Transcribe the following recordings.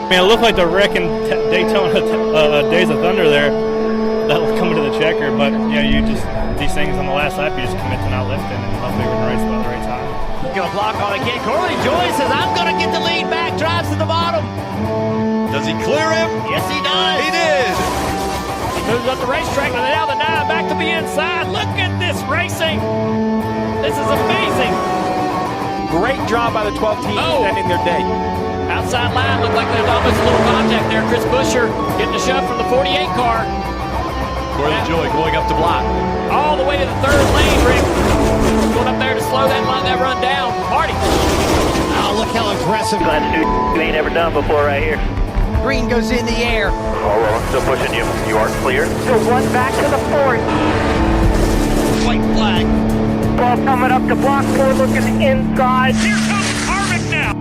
Man, it looked like the wreck in Daytona Days of Thunder there that was coming to the checker. But, yeah, these things on the last lap, you just commit to not lifting and hopefully we're in the right spot at the right time. Going to block on again. Corley Joy says, I'm going to get the lead back. Drives to the bottom. Does he clear him? Yes, he does. He did. He moves up the racetrack to now the 9 back to the inside. Look at this racing. This is amazing. Great job by the 12 team ending their day. Outside line looked like there's almost a little contact there. Chris Buescher getting a shove from the 48 car. Corley Joy going up to block. All the way to the 3rd lane, Rick. Going up there to slow that run down. Marty. Oh, look how aggressive. Glad to do you ain't ever done before right here. Green goes in the air. Oh, well, I'm still pushing you. You are clear. So one back to the 4th. White flag. Ball coming up to block 4, looking inside. Here comes Harvick now.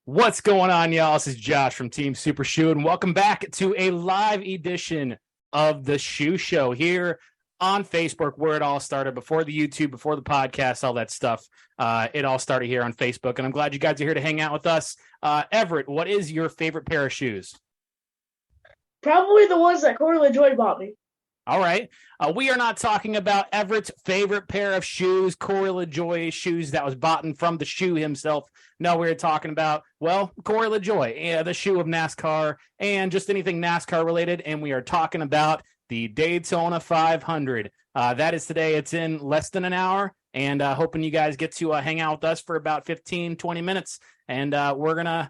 What's going on, y'all? This is Josh from Team Super Shoe, and welcome back to a live edition of the Shoe Show here on Facebook, where it all started, before the YouTube, before the podcast, all that stuff. It all started here on Facebook, and I'm glad you guys are here to hang out with us. Everett, what is your favorite pair of shoes? Probably the ones that Corey LaJoy bought me. All right. We are not talking about Everett's favorite pair of shoes, Corey LaJoy shoes that was bought from the shoe himself. No, we're talking about, well, Corey LaJoy, the shoe of NASCAR, and just anything NASCAR related. And we are talking about the Daytona 500. That is today. It's in less than an hour, and hoping you guys get to hang out with us for about 15, 20 minutes. And we're going to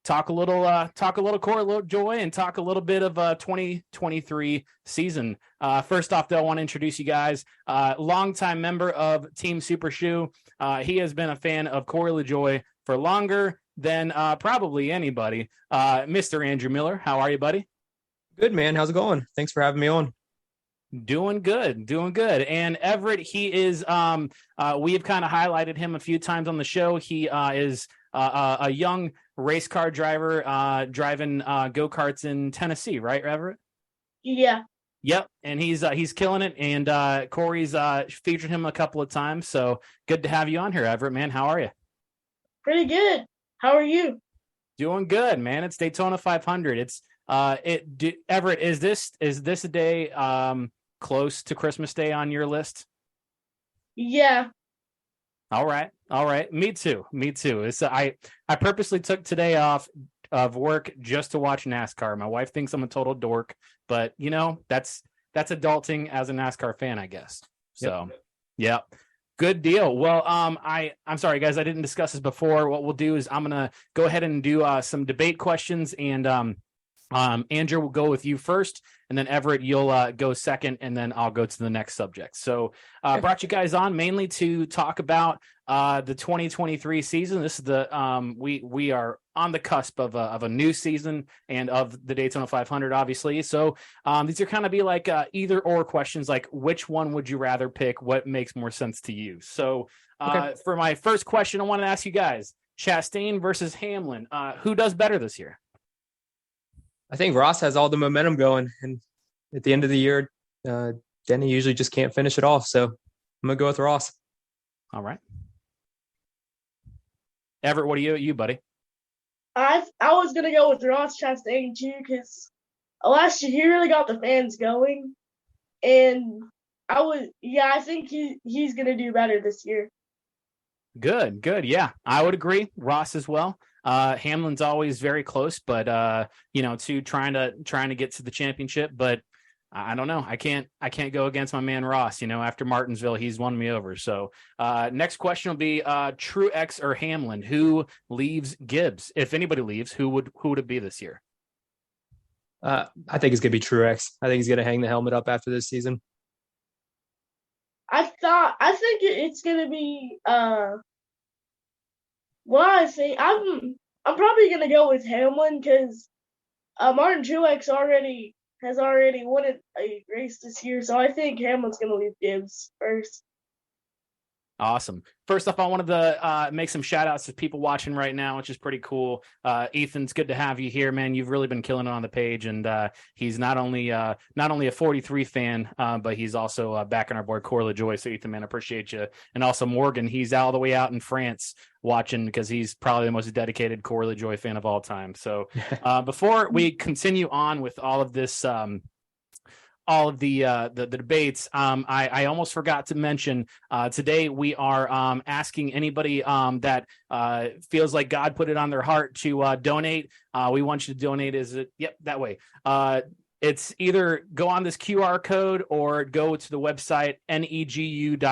talk a little Corey LaJoy and talk a little bit of 2023 season. First off, though, I want to introduce you guys. Longtime member of Team Super Shoe. He has been a fan of Corey LaJoy for longer than probably anybody. Mr. Andrew Miller, how are you, buddy? Good, man. How's it going? Thanks for having me on. Doing good. And Everett, he is, we have kind of highlighted him a few times on the show. He is a young race car driver driving go-karts in Tennessee, right, Everett? Yeah. Yep, and he's killing it, and Corey's featured him a couple of times, so good to have you on here, Everett, man. How are you? Pretty good. How are you? Doing good, man. It's Daytona 500. It's Everett, is this a day close to Christmas Day on your list? Yeah. All right. Me too. It's I purposely took today off of work just to watch NASCAR. My wife thinks I'm a total dork, but you know, that's adulting as a NASCAR fan, I guess. So, yeah. Good deal. Well, I'm sorry, guys, I didn't discuss this before. What we'll do is I'm gonna go ahead and do some debate questions, and Andrew will go with you first, and then Everett, you'll go second, and then I'll go to the next subject. So brought you guys on mainly to talk about the 2023 season. This is the we are on the cusp of a new season and of the Daytona 500, obviously. So these are kind of be like either or questions, like which one would you rather pick? What makes more sense to you? So for my first question, I want to ask you guys, Chastain versus Hamlin, who does better this year? I think Ross has all the momentum going, and at the end of the year, Denny usually just can't finish it off. So I'm going to go with Ross. All right. Everett, what are you, buddy? I was going to go with Ross Chastain, too, because last year he really got the fans going. And I think he's going to do better this year. Good. Yeah, I would agree. Ross as well. Hamlin's always very close, but to trying to get to the championship. But I don't know. I can't go against my man Ross. After Martinsville, he's won me over. So next question will be Truex or Hamlin. Who leaves Gibbs? If anybody leaves, who would it be this year? I think it's gonna be Truex. I think he's gonna hang the helmet up after this season. I think it's gonna be I'm probably gonna go with Hamlin because Martin Truex has already won a race this year, so I think Hamlin's gonna leave Gibbs first. Awesome. First off, I wanted to make some shout outs to people watching right now, which is pretty cool. Ethan, it's good to have you here, man. You've really been killing it on the page, and he's not only a 43 fan, but he's also backing our boy Corey LaJoy. So Ethan, man, I appreciate you. And also Morgan, he's all the way out in France watching because he's probably the most dedicated Corey LaJoy fan of all time. So before we continue on with all of this, all of the debates, I almost forgot to mention today we are asking anybody that feels like God put it on their heart to donate. We want you to donate. That way. It's either go on this QR code or go to the website negu.org/Corey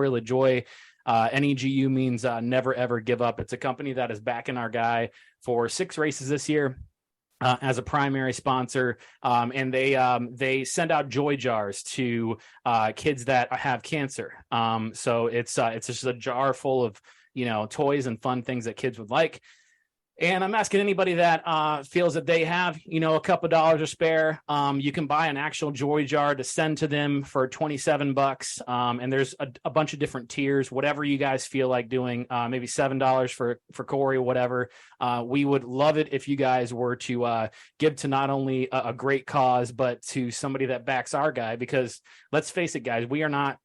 LaJoy. NEGU means never ever give up. It's a company that is backing our guy for 6 races this year. As a primary sponsor, and they send out joy jars to kids that have cancer. So it's just a jar full of toys and fun things that kids would like. And I'm asking anybody that feels that they have, a couple dollars to spare. You can buy an actual joy jar to send to them for $27. And there's a bunch of different tiers, whatever you guys feel like doing, maybe $7 for Corey or whatever. We would love it if you guys were to give to not only a great cause, but to somebody that backs our guy, because let's face it, guys, we are not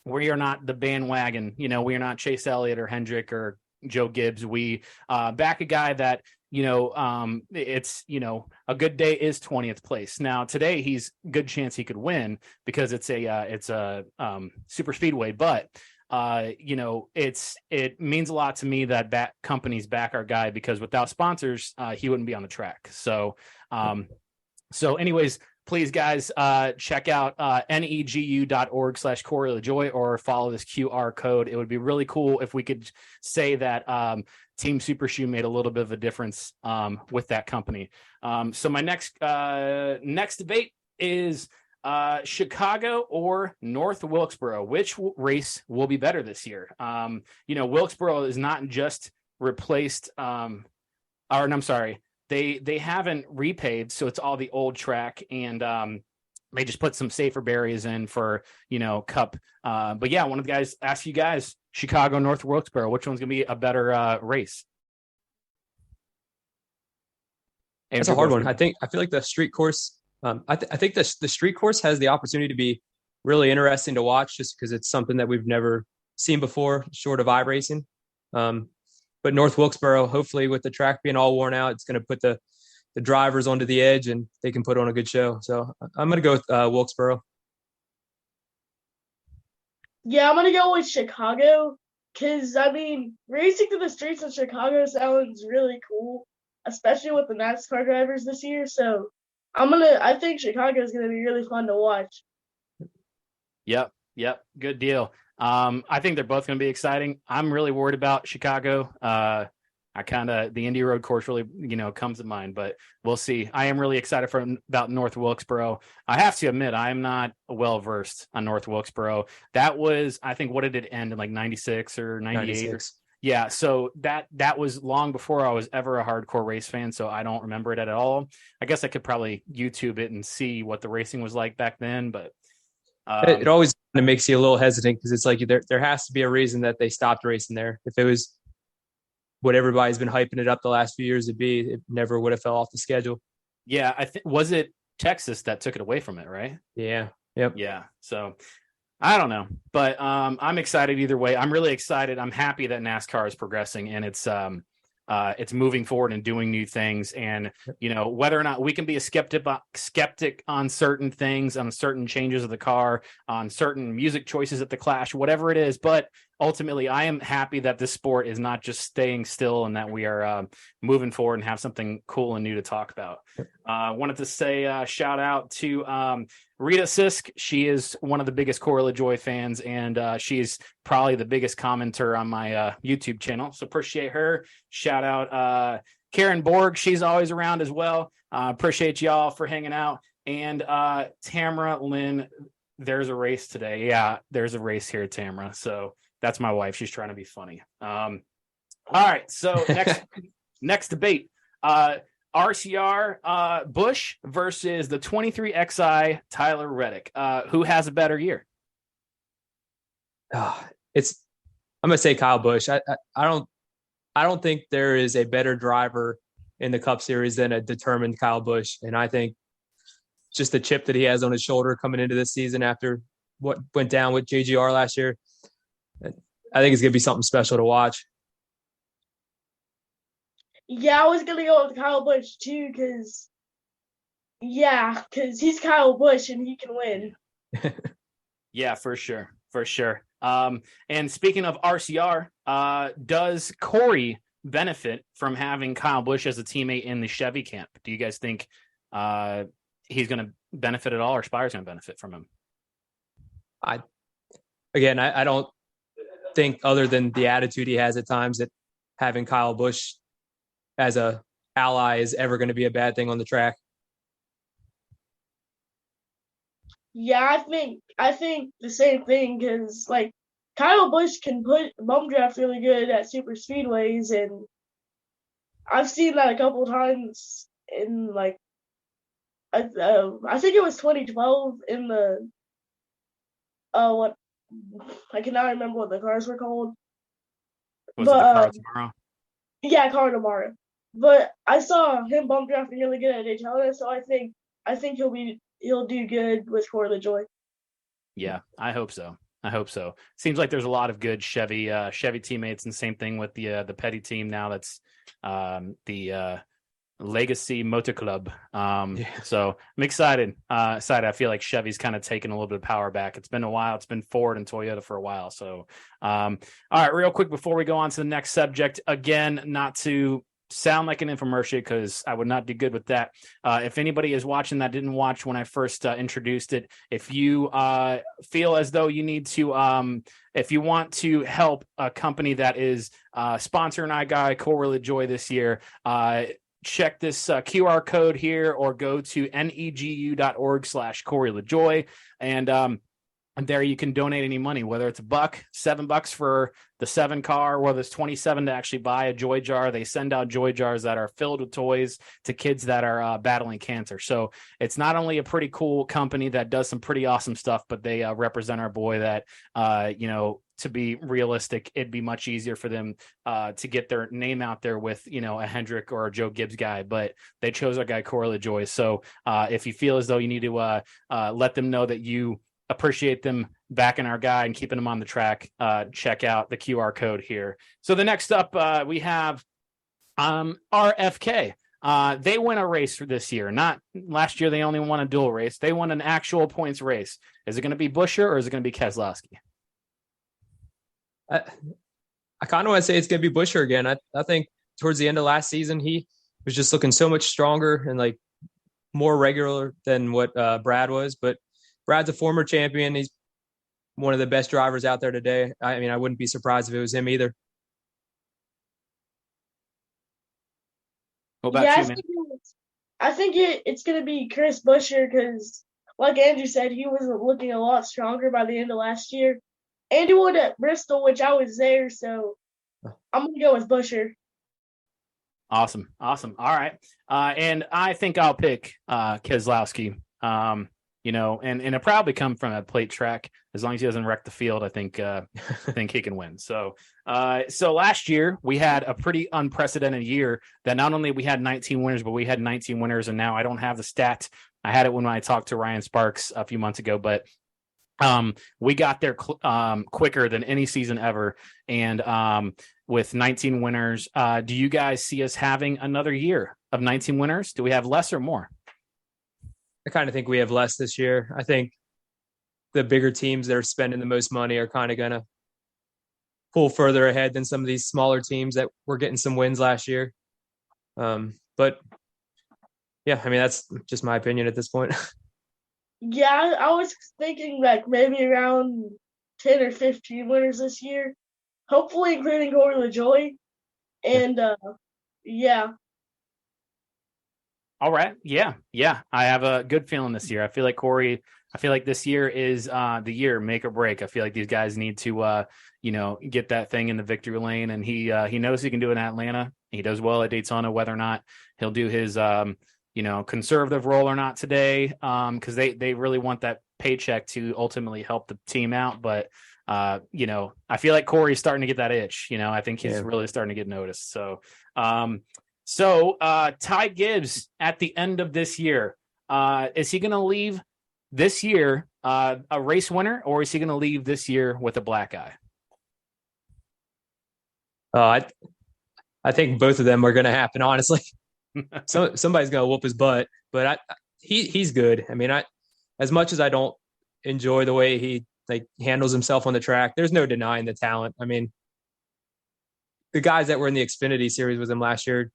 the bandwagon. We are not Chase Elliott or Hendrick or Joe Gibbs. We back a guy that it's a good day is 20th place. Now today he's good chance he could win because it's a super speedway, but it means a lot to me that companies back our guy, because without sponsors he wouldn't be on the track. So anyways, please, guys, check out negu.org/Corey LaJoy or follow this QR code. It would be really cool if we could say that Team Super Shoe made a little bit of a difference with that company. So my next debate is Chicago or North Wilkesboro. Which race will be better this year? Wilkesboro is not just replaced, They haven't repaved, so it's all the old track, and they just put some safer barriers in for Cup. But yeah, one of the guys asked you guys, Chicago, North Wilkesboro, which one's gonna be a better race? That's a hard one. I feel like the street course. I think the street course has the opportunity to be really interesting to watch, just because it's something that we've never seen before, short of iRacing. But North Wilkesboro, hopefully with the track being all worn out, it's going to put the drivers onto the edge and they can put on a good show. So I'm going to go with Wilkesboro. Yeah, I'm going to go with Chicago because, racing through the streets of Chicago sounds really cool, especially with the NASCAR drivers this year. So I think Chicago is going to be really fun to watch. Yep. Good deal. I think they're both going to be exciting. I'm really worried about Chicago. The Indy Road course really, comes to mind, but we'll see. I am really excited about North Wilkesboro. I have to admit, I am not well versed on North Wilkesboro. That was, I think, what did it end in, like 96 or 98? 96. Yeah. So that was long before I was ever a hardcore race fan. So I don't remember it at all. I guess I could probably YouTube it and see what the racing was like back then, but it always kind of makes you a little hesitant, because it's like there has to be a reason that they stopped racing there. If it was what everybody's been hyping it up the last few years to be, it never would have fell off the schedule. Yeah, was it Texas that took it away from it, right? Yeah. Yep. Yeah. So I don't know, but I'm excited either way. I'm really excited. I'm happy that NASCAR is progressing and it's moving forward and doing new things. And, whether or not we can be a skeptic on certain things, on certain changes of the car, on certain music choices at the Clash, whatever it is. But ultimately, I am happy that this sport is not just staying still and that we are moving forward and have something cool and new to talk about. Wanted to say shout out to Rita Sisk. She is one of the biggest Corey LaJoy fans, and she's probably the biggest commenter on my YouTube channel. So appreciate her. Shout out Karen Borg. She's always around as well. Appreciate y'all for hanging out. And Tamara Lynn, there's a race today. Yeah, there's a race here, Tamara. So that's my wife. She's trying to be funny. All right. So next debate. RCR Busch versus the 23XI Tyler Reddick. Who has a better year? I'm gonna say Kyle Busch. I don't think there is a better driver in the Cup Series than a determined Kyle Busch, and I think just the chip that he has on his shoulder coming into this season after what went down with JGR last year, I think it's gonna be something special to watch. Yeah, I was gonna go with Kyle Busch too, because he's Kyle Busch and he can win. Yeah, for sure. And speaking of RCR, does Corey benefit from having Kyle Busch as a teammate in the Chevy camp? Do you guys think he's going to benefit at all, or Spire's going to benefit from him? I don't think, other than the attitude he has at times, that having Kyle Busch as a ally is ever going to be a bad thing on the track. Yeah, I think the same thing, because like Kyle Busch can put bump draft really good at super speedways, and I've seen that a couple times in like I think it was 2012 in the what I cannot remember what the cars were called. Was it the car tomorrow? Yeah, car tomorrow. But I saw him bump drafting really good at Daytona, so I think he'll do good with Corey LaJoie. Yeah, I hope so. Seems like there's a lot of good Chevy teammates, and same thing with the Petty team now. That's the Legacy Motor Club. So I'm excited. I feel like Chevy's kind of taken a little bit of power back. It's been a while. It's been Ford and Toyota for a while. So, all right, real quick before we go on to the next subject, again, not to sound like an infomercial, because I would not do good with that. If anybody is watching that didn't watch when I first introduced it, if you feel as though you need to, if you want to help a company that is sponsoring iGuy Corey LaJoie this year, check this QR code here, or go to negu.org/Corey LaJoie, and there you can donate any money, whether it's $1, $7 for the 7 car, whether it's $27 to actually buy a joy jar. They send out joy jars that are filled with toys to kids that are battling cancer. So it's not only a pretty cool company that does some pretty awesome stuff, but they represent our boy that, to be realistic, it'd be much easier for them to get their name out there with, a Hendrick or a Joe Gibbs guy, but they chose our guy Corey LaJoie. So if you feel as though you need to let them know that you appreciate them backing our guy and keeping him on the track, check out the QR code here. So the next up, we have RFK. They win a race for this year. Not last year, they only won a dual race. They won an actual points race. Is it going to be Buescher or is it going to be Keselowski? I kind of want to say it's going to be Buescher again. I think towards the end of last season, he was just looking so much stronger and like more regular than what Brad was. But Brad's a former champion. He's one of the best drivers out there today. I mean, I wouldn't be surprised if it was him either. What about you, man? I think it's going to be Chris Buescher, because, like Andrew said, he was looking a lot stronger by the end of last year. And he won at Bristol, which I was there, so I'm going to go with Buescher. Awesome. All right. And I think I'll pick Keselowski. And it'll probably come from a plate track. As long as he doesn't wreck the field, I think he can win. So last year we had a pretty unprecedented year that not only we had 19 winners, but we had 19 winners. And now I don't have the stat. I had it when I talked to Ryan Sparks a few months ago, but we got there quicker than any season ever. And with 19 winners, do you guys see us having another year of 19 winners? Do we have less or more? I kind of think we have less this year. I think the bigger teams that are spending the most money are kind of going to pull further ahead than some of these smaller teams that were getting some wins last year. But yeah, I mean, that's just my opinion at this point. Yeah, I was thinking like maybe around 10 or 15 winners this year, hopefully including Corey LaJoie. And yeah. All right. Yeah. I have a good feeling this year. I feel like this year is the year, make or break. I feel like these guys need to, get that thing in the victory lane. And he knows he can do it in Atlanta. He does well at Daytona, whether or not he'll do his, conservative role or not today. Because they really want that paycheck to ultimately help the team out. But, I feel like Corey's starting to get that itch. I think he's really starting to get noticed. So, Ty Gibbs at the end of this year, is he going to leave this year a race winner, or is he going to leave this year with a black eye? I think both of them are going to happen, honestly. Somebody's going to whoop his butt, but he's good. I mean, as much as I don't enjoy the way he handles himself on the track, there's no denying the talent. I mean, the guys that were in the Xfinity series with him last year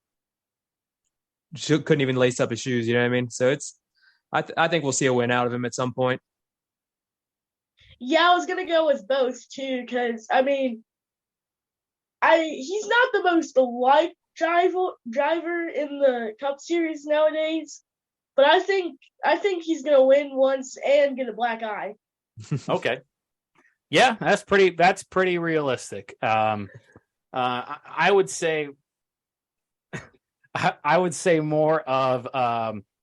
couldn't even lace up his shoes. You know what I mean? So I think we'll see a win out of him at some point. Yeah, I was gonna go with both too, because I mean, he's not the most liked driver in the Cup Series nowadays, but I think he's gonna win once and get a black eye. Okay, yeah, that's pretty realistic. I would say more of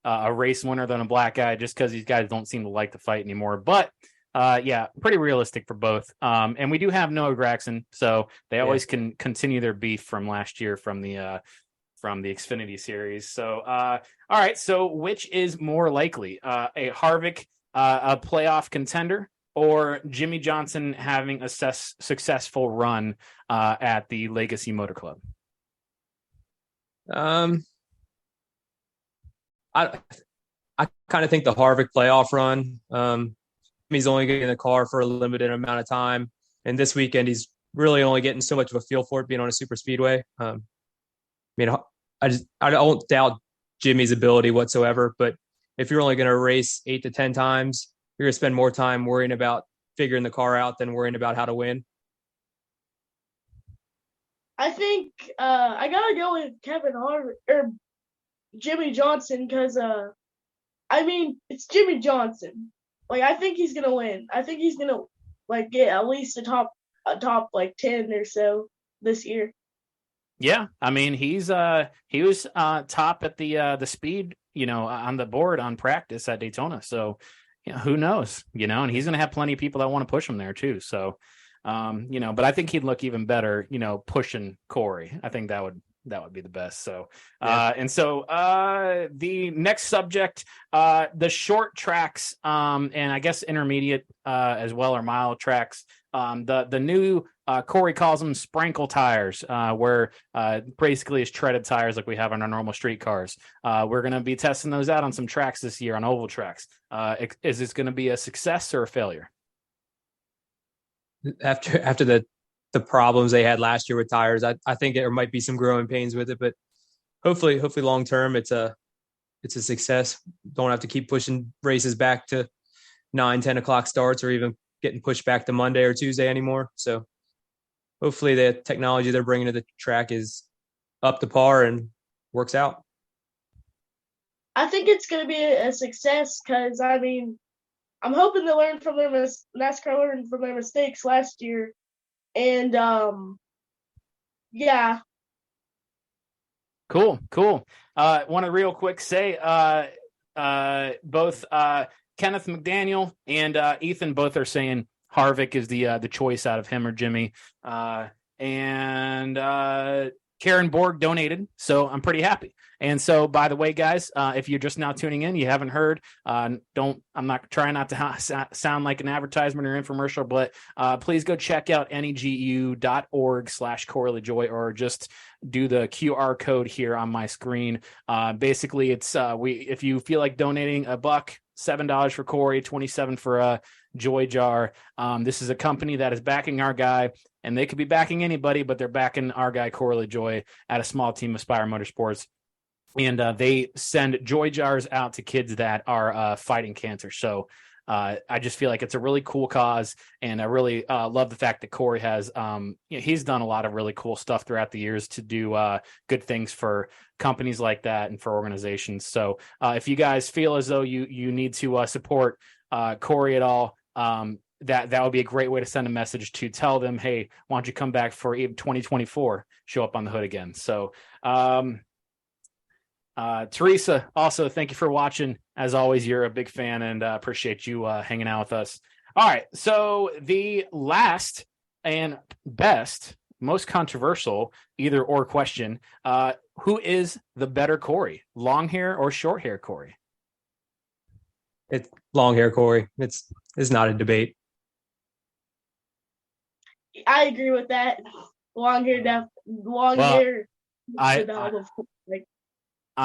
a race winner than a black eye, just because these guys don't seem to like to fight anymore. But pretty realistic for both. And we do have Noah Gragson, so they always can continue their beef from last year from the Xfinity series. So all right, so which is more likely, a Harvick a playoff contender, or Jimmy Johnson having a successful run at the Legacy Motor Club? I kind of think the Harvick playoff run. He's only getting in the car for a limited amount of time, and this weekend he's really only getting so much of a feel for it being on a super speedway. I don't doubt Jimmy's ability whatsoever, but if you're only going to race 8 to 10 times, you're going to spend more time worrying about figuring the car out than worrying about how to win. I think I gotta go with Kevin Harvick or Jimmy Johnson, because it's Jimmy Johnson. I think he's gonna win. I think he's gonna get at least a top 10 or so this year. Yeah, I mean he was top at the speed on the board on practice at Daytona. So who knows? And he's gonna have plenty of people that want to push him there too. So but I think he'd look even better, pushing Corey. I think that would be the best. So, the next subject, the short tracks, and I guess intermediate, as well, or mile tracks. The new, Corey calls them sprinkle tires, where, basically it's treaded tires like we have on our normal street cars. We're going to be testing those out on some tracks this year, on oval tracks. Is this going to be a success or a failure? After the problems they had last year with tires, I think there might be some growing pains with it, but hopefully long term it's a success. Don't have to keep pushing races back to 9-10 o'clock starts, or even getting pushed back to Monday or Tuesday anymore. So hopefully the technology they're bringing to the track is up to par and works out. I think it's going to be a success, because I'm hoping to learn from NASCAR learned from their mistakes last year. And Cool. Want to real quick say both Kenneth McDaniel and Ethan both are saying Harvick is the choice out of him or Jimmy. And Karen Borg donated, so I'm pretty happy. And so, by the way, guys, if you're just now tuning in, you haven't heard, I'm not trying not to sound like an advertisement or infomercial, but please go check out negu.org/CoreyLaJoy, or just do the QR code here on my screen. Basically, it's if you feel like donating $1, $7 for Corey, $27 for a Joy Jar. This is a company that is backing our guy, and they could be backing anybody, but they're backing our guy Corey LaJoy at a small team, Aspire Motorsports. And they send Joy Jars out to kids that are fighting cancer. So I just feel like it's a really cool cause, and I really love the fact that Corey has he's done a lot of really cool stuff throughout the years to do good things for companies like that and for organizations. So if you guys feel as though you need to support Corey at all, that would be a great way to send a message to tell them, hey, why don't you come back for 2024, show up on the hood again. So Teresa, also, thank you for watching. As always, you're a big fan, and appreciate you hanging out with us. All right, so the last and best, most controversial either or question, who is the better Corey, long hair or short hair Corey? It's long hair Corey. It's not a debate. I agree with that. Long hair. I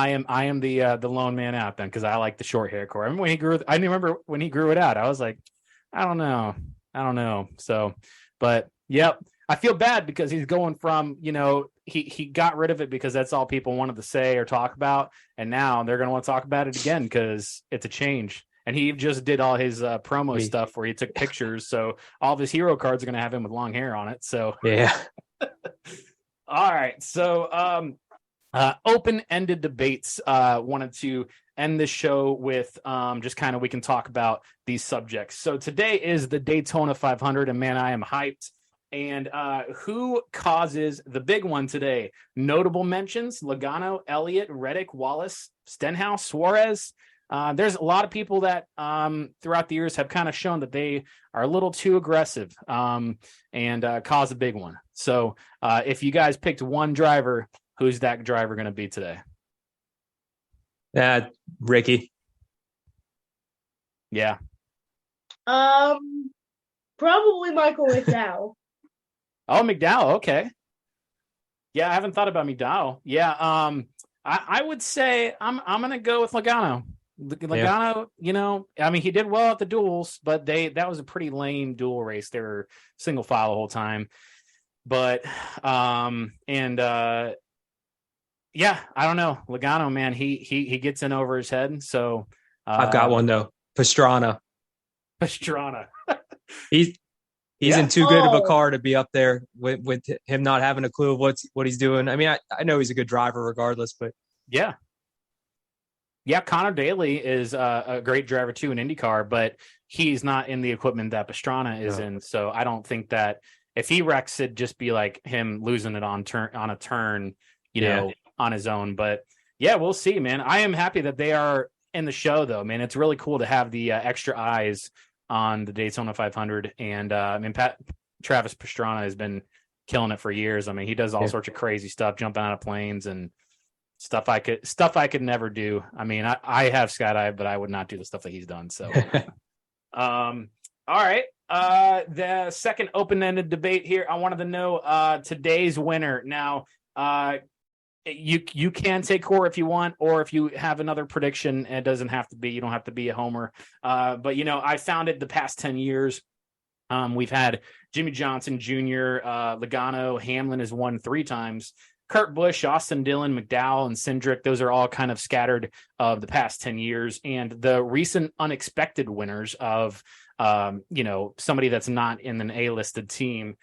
am the lone man out then, because I like the short hair Corey. I remember when he grew it out. I was like, I don't know. So, but yep, I feel bad because he's going from, he got rid of it because that's all people wanted to say or talk about, and now they're going to want to talk about it again because it's a change. And he just did all his promo stuff where he took pictures, so all of his hero cards are going to have him with long hair on it. So yeah. All right, so open-ended debates. Wanted to end this show with just kind of, we can talk about these subjects. So today is the Daytona 500, and man, I am hyped. And who causes the big one today? Notable mentions: Logano, Elliott, Reddick, Wallace, Stenhouse, Suarez. There's a lot of people that throughout the years have kind of shown that they are a little too aggressive and cause a big one. So if you guys picked one driver, who's that driver going to be today? Ricky. Yeah. Probably Michael McDowell. Oh, McDowell. Okay. Yeah, I haven't thought about McDowell. Yeah. I would say I'm going to go with Logano. Logano, he did well at the duels, but that was a pretty lame duel race. They were single file the whole time. But yeah, I don't know. Logano, man, he gets in over his head. So I've got one though. Pastrana. He's in too good of a car to be up there with him not having a clue of what he's doing. I mean, I know he's a good driver regardless, but yeah. Yeah, Connor Daly is a great driver too in IndyCar, but he's not in the equipment that Pastrana is in. So I don't think that if he wrecks, it'd just be like him losing it on a turn, on his own. But yeah, we'll see, man. I am happy that they are in the show, though, man. It's really cool to have the extra eyes on the Daytona 500. And Travis Pastrana has been killing it for years. I mean, he does all sorts of crazy stuff, jumping out of planes and stuff I could never do. I mean, I have skydive, but I would not do the stuff that he's done. So, all right. The second open-ended debate here. I wanted to know today's winner. Now, you can take Corey if you want, or if you have another prediction, it doesn't have to be. You don't have to be a homer. But I found it the past 10 years. We've had Jimmy Johnson Jr., Logano, Hamlin has won 3 times. Kurt Busch, Austin Dillon, McDowell, and Cindric, those are all kind of scattered of the past 10 years. And the recent unexpected winners of, somebody that's not in an A-listed team,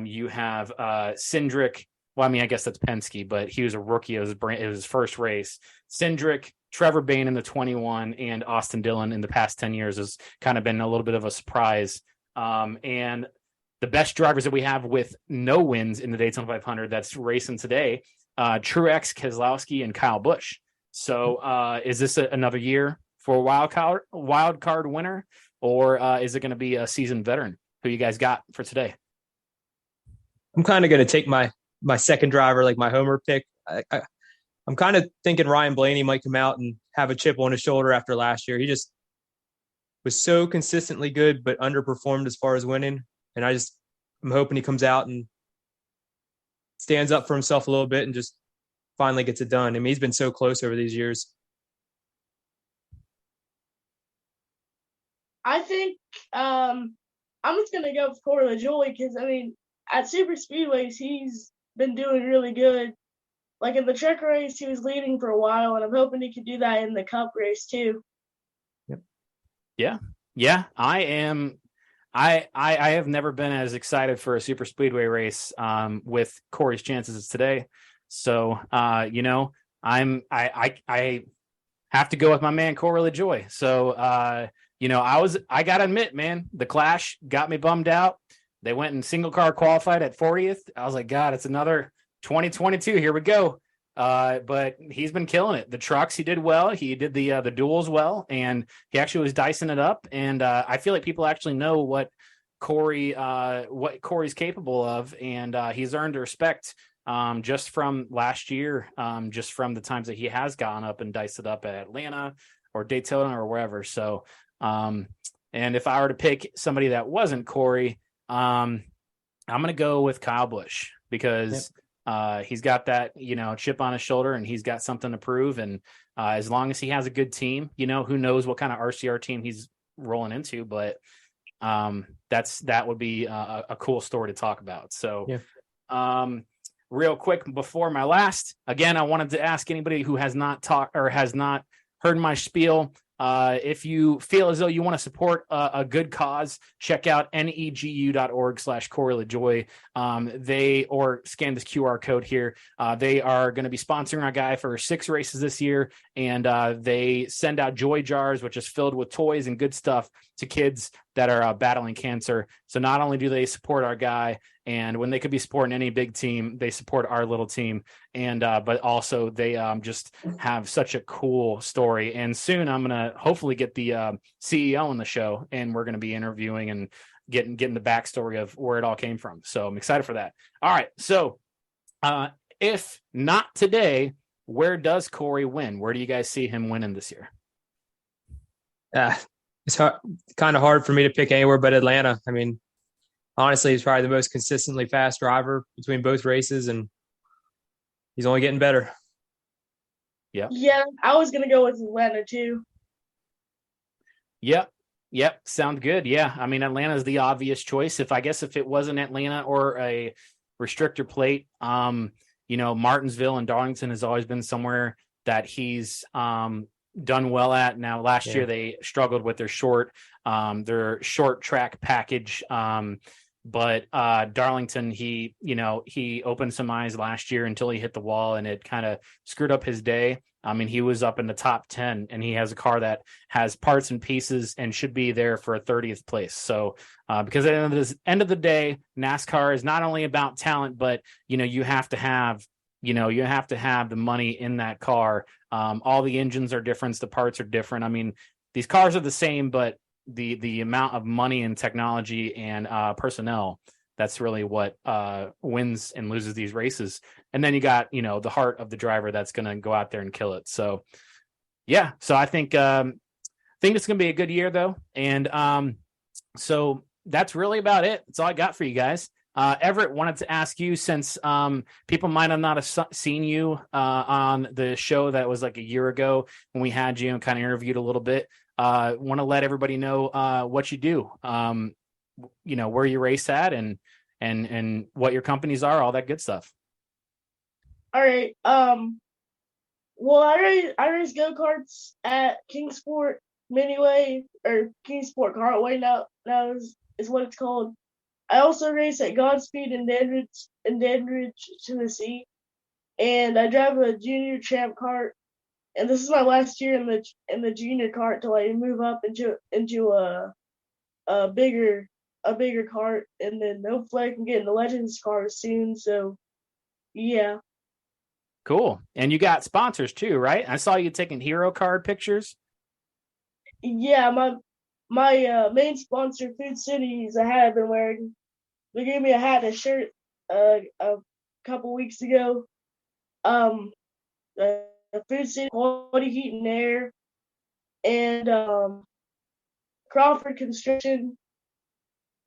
you have Cindric. Well, I mean, I guess that's Penske, but he was a rookie. It was his first race. Cindric, Trevor Bayne in the 21, and Austin Dillon in the past 10 years has kind of been a little bit of a surprise. And the best drivers that we have with no wins in the Daytona 500 that's racing today, Truex, Keselowski, and Kyle Busch. So is this another year for a wild card winner, or is it going to be a seasoned veteran? Who you guys got for today? I'm kind of going to take my second driver, like my homer pick. I'm kind of thinking Ryan Blaney might come out and have a chip on his shoulder after last year. He just was so consistently good, but underperformed as far as winning. And I'm hoping he comes out and stands up for himself a little bit and just finally gets it done. I mean, he's been so close over these years. I think I'm just going to go with Corey LaJoie because, I mean, at super speedways, he's been doing really good. Like in the truck race, he was leading for a while, and I'm hoping he could do that in the Cup race too. Yep. Yeah. I am. I have never been as excited for a super speedway race with Corey's chances as today. So I have to go with my man Corey LaJoie. So I gotta admit, man, the Clash got me bummed out. They went in single car qualified at 40th. I was like, God, it's another 2022. Here we go. but he's been killing it. The trucks, he did well. He did the duels well, and he actually was dicing it up. And I feel like people actually know what Corey's capable of, and he's earned respect just from last year, just from the times that he has gone up and diced it up at Atlanta or Daytona or wherever. So, and if I were to pick somebody that wasn't Corey, I'm going to go with Kyle Busch because he's got that, chip on his shoulder, and he's got something to prove. And as long as he has a good team, who knows what kind of RCR team he's rolling into, but that would be a cool story to talk about. So, real quick before my last, again, I wanted to ask anybody who has not talked or has not heard my spiel. If you feel as though you want to support a good cause, check out negu.org/Corey LaJoie. Or scan this QR code here. They are going to be sponsoring our guy for 6 races this year, and they send out joy jars, which is filled with toys and good stuff to kids that are battling cancer. So not only do they support our guy, and when they could be supporting any big team, they support our little team. And but also they just have such a cool story. And soon I'm going to hopefully get the CEO on the show, and we're going to be interviewing and getting the backstory of where it all came from. So I'm excited for that. All right. So if not today, where does Corey win? Where do you guys see him winning this year? It's kind of hard for me to pick anywhere but Atlanta. I mean, honestly, he's probably the most consistently fast driver between both races, and he's only getting better. Yeah. Yeah, I was going to go with Atlanta too. Yep. Sound good. Yeah. I mean, Atlanta's the obvious choice. If it wasn't Atlanta or a restrictor plate, Martinsville and Darlington has always been somewhere that he's done well at. Now, last year they struggled with their short track package. But Darlington, he opened some eyes last year until he hit the wall, and it kind of screwed up his day. I mean, he was up in the top 10, and he has a car that has parts and pieces and should be there for a 30th place. So because at the end of the day, NASCAR is not only about talent, but, you have to have the money in that car. All the engines are different. The parts are different. I mean, these cars are the same, but the amount of money and technology and personnel, that's really what wins and loses these races. And then you got, the heart of the driver that's going to go out there and kill it. So, yeah. So I think it's going to be a good year, though. And so that's really about it. That's all I got for you guys. Everett, wanted to ask you, since people might have not have seen you on the show that was like a year ago when we had you and kind of interviewed a little bit, want to let everybody know what you do, where you race at and what your companies are, all that good stuff. All right. Well, I race go-karts at Kingsport Miniway, or Kingsport Cartway now is what it's called. I also race at Godspeed in Danridge, Tennessee, and I drive a junior champ kart. And this is my last year in the junior kart till I move up into a bigger kart, and then hopefully I can get in the Legends car soon. So, yeah. Cool. And you got sponsors too, right? I saw you taking hero card pictures. Yeah, my main sponsor, Food City, is a hat I've been wearing. They gave me a hat and a shirt a couple weeks ago. Food City, Quality Heat and Air, and Crawford Construction.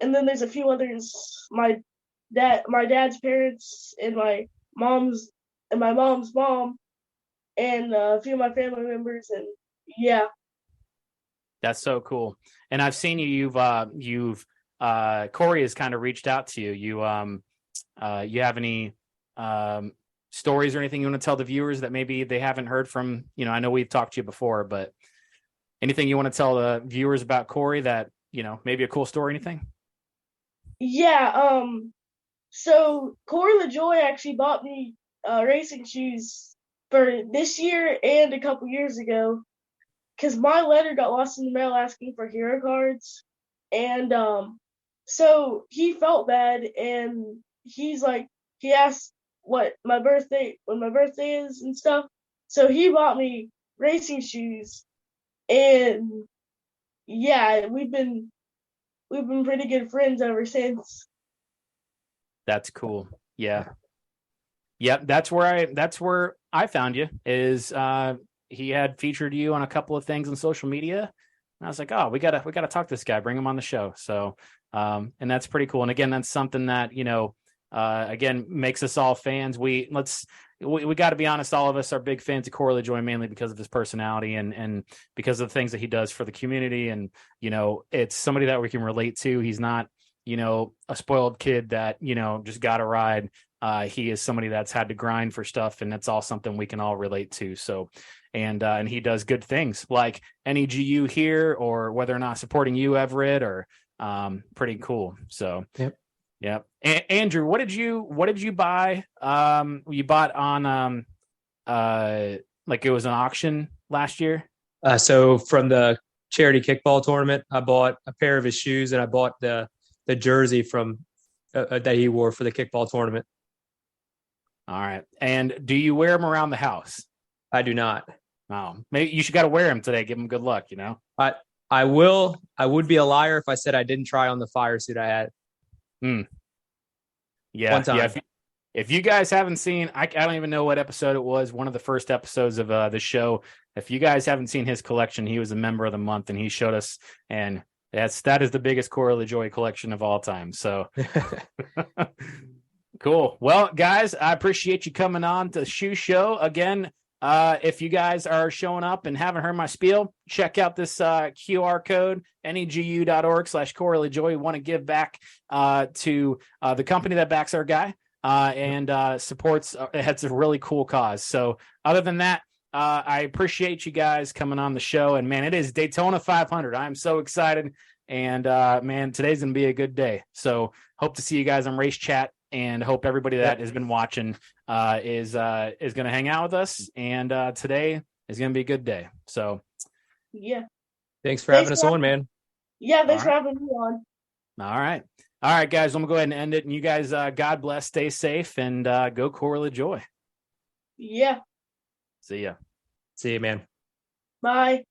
And then there's a few others. My dad's parents, and my mom's mom, and a few of my family members, and yeah. That's so cool. And I've seen you've Corey has kind of reached out to you. You have any stories or anything you want to tell the viewers that maybe they haven't heard from? I know we've talked to you before, but anything you want to tell the viewers about Corey that, maybe a cool story, anything? Yeah. So Corey LaJoie actually bought me racing shoes for this year and a couple years ago, because my letter got lost in the mail asking for hero cards, and so he felt bad, and he asked when my birthday is and stuff. So he bought me racing shoes, and yeah, we've been pretty good friends ever since. That's cool. Yeah. Yep. That's where I found you is, he had featured you on a couple of things on social media. And I was like, oh, we gotta talk to this guy, bring him on the show. So, and that's pretty cool. And again, that's something that, again, makes us all fans. We got to be honest. All of us are big fans of Corey LaJoie, mainly because of his personality and because of the things that he does for the community. And, it's somebody that we can relate to. He's not, a spoiled kid that, just got a ride. He is somebody that's had to grind for stuff, and that's all something we can all relate to. So, and he does good things like NEGU here, or whether or not supporting you, Everett, or pretty cool. So, yep. Andrew, what did you buy? You bought on like it was an auction last year. So from the charity kickball tournament, I bought a pair of his shoes, and I bought the jersey from that he wore for the kickball tournament. All right. And do you wear them around the house? I do not. Oh, maybe you should got to wear them today. Give them good luck. I will. I would be a liar if I said I didn't try on the fire suit I had. Yeah. One time. Yeah. If you guys haven't seen, I don't even know what episode it was. One of the first episodes of the show. If you guys haven't seen his collection, he was a member of the month, and he showed us, and that is the biggest Corey LaJoie collection of all time. So cool. Well, guys, I appreciate you coming on to the Shoe Show again. If you guys are showing up and haven't heard my spiel, check out this QR code, negu.org/Corey LaJoie. We want to give back to the company that backs our guy and supports. It's a really cool cause. So other than that, I appreciate you guys coming on the show. And man, it is Daytona 500. I'm so excited. And man, today's going to be a good day. So hope to see you guys on Race Chat, and hope everybody that has been watching is going to hang out with us. And today is going to be a good day. So yeah. Thanks for having us on, man. Yeah, thanks for having me on. All right, guys. I'm gonna go ahead and end it. And you guys, God bless, stay safe, and go Corey LaJoie. Yeah. See ya. See you, man. Bye.